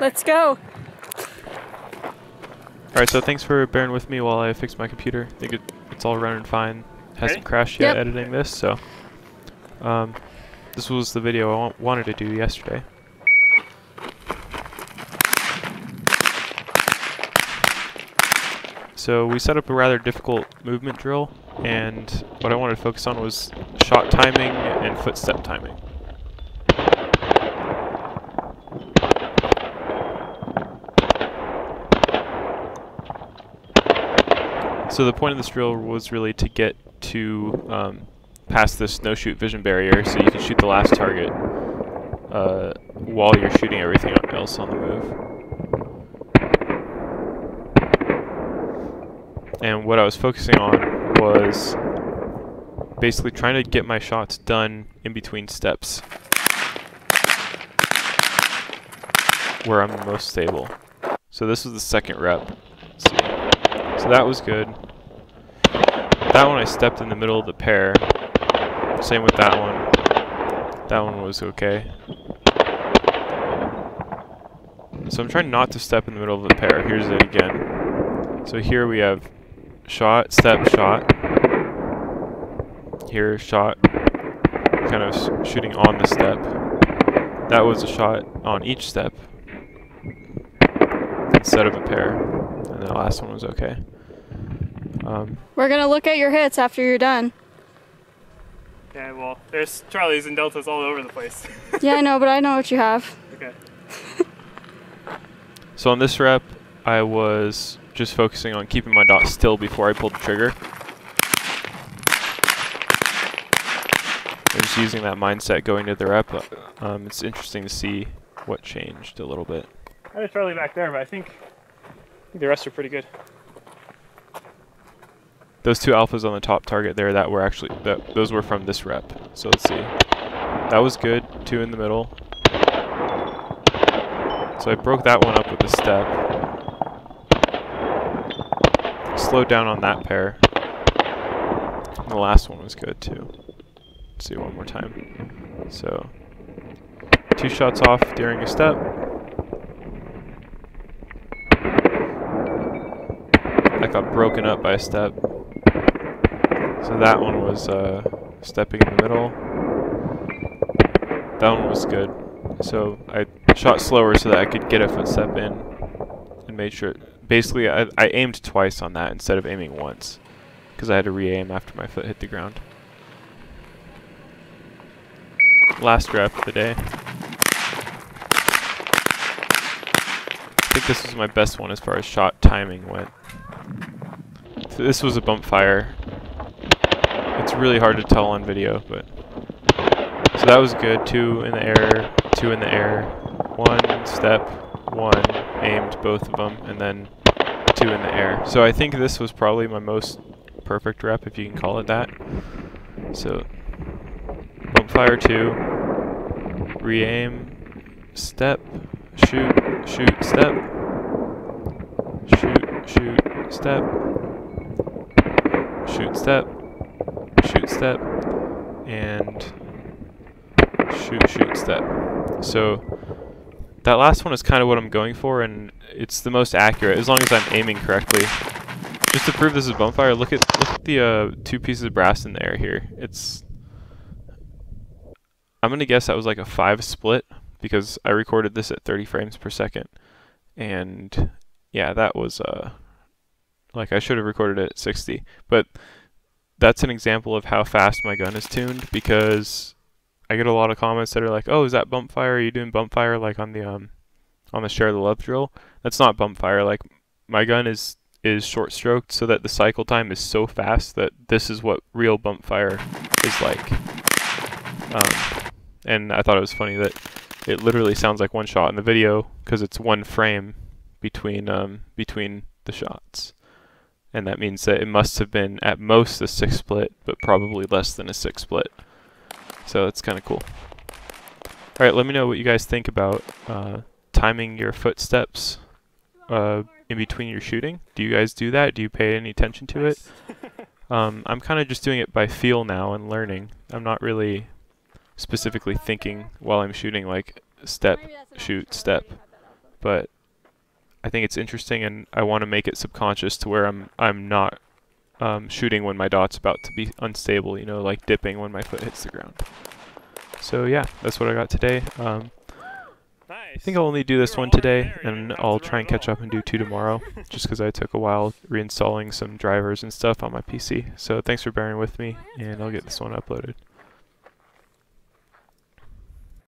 Let's go. Alright, so thanks for bearing with me while I fix my computer. I think it's all running fine. Hasn't crashed yet editing this, so this was the video I wanted to do yesterday. So we set up a rather difficult movement drill, and what I wanted to focus on was shot timing and footstep timing. So the point of this drill was really to get to past this no-shoot vision barrier so you can shoot the last target while you're shooting everything else on the move. And what I was focusing on was basically trying to get my shots done in between steps where I'm most stable. So this was the second rep. Let's see. So that was good. That one I stepped in the middle of the pair. Same with that one. That one was okay. So I'm trying not to step in the middle of the pair. Here's it again. So here we have shot, step, shot. Here, shot. Kind of shooting on the step. That was a shot on each step instead of a pair. And the last one was okay. We're going to look at your hits after you're done. Yeah, well, there's Charlies and Deltas all over the place. Yeah, I know, but I know what you have. Okay. So on this rep, I was just focusing on keeping my dot still before I pulled the trigger. I'm just using that mindset going to the rep. It's interesting to see what changed a little bit. I had a Charlie back there, but I think the rest are pretty good. Those two alphas on the top target there, that were actually those were from this rep. So let's see. That was good. Two in the middle. So I broke that one up with a step. Slowed down on that pair. And the last one was good too. Let's see one more time. So 2 shots off during a step. That got broken up by a step. So that one was stepping in the middle. That one was good. So I shot slower so that I could get a footstep in and made sure. Basically, I aimed twice on that instead of aiming once because I had to re-aim after my foot hit the ground. Last rep of the day. I think this was my best one as far as shot timing went. So this was a bump fire. It's really hard to tell on video, but so that was good. 2 in the air, 2 in the air, 1 step, 1 aimed both of them, and then 2 in the air. So I think this was probably my most perfect rep, if you can call it that. So bump fire 2, re-aim, step, shoot, shoot, step, shoot, shoot, step, shoot, step, shoot, step, and shoot, shoot, step. So that last one is kind of what I'm going for, and it's the most accurate as long as I'm aiming correctly. Just to prove this is bump fire, look at the 2 pieces of brass in the air here. I'm gonna guess that was like a 5 split because I recorded this at 30 frames per second, and yeah, that was like I should have recorded it at 60, but that's an example of how fast my gun is tuned, because I get a lot of comments that are like, "Oh, is that bump fire? Are you doing bump fire like on the Share the Love drill?" That's not bump fire. Like, my gun is short stroked so that the cycle time is so fast that this is what real bump fire is like. And I thought it was funny that it literally sounds like one shot in the video because it's 1 frame between the shots. And that means that it must have been at most a 6 split, but probably less than a 6 split. So that's kind of cool. Alright, let me know what you guys think about timing your footsteps in between your shooting. Do you guys do that? Do you pay any attention to it? I'm kind of just doing it by feel now and learning. I'm not really specifically thinking while I'm shooting like step, shoot, step. but I think it's interesting, and I want to make it subconscious to where I'm not shooting when my dot's about to be unstable, you know, like dipping when my foot hits the ground. So yeah, that's what I got today. I think I'll only do this one today, and I'll try and catch up and do 2 tomorrow, just because I took a while reinstalling some drivers and stuff on my PC. So thanks for bearing with me, and I'll get this one uploaded.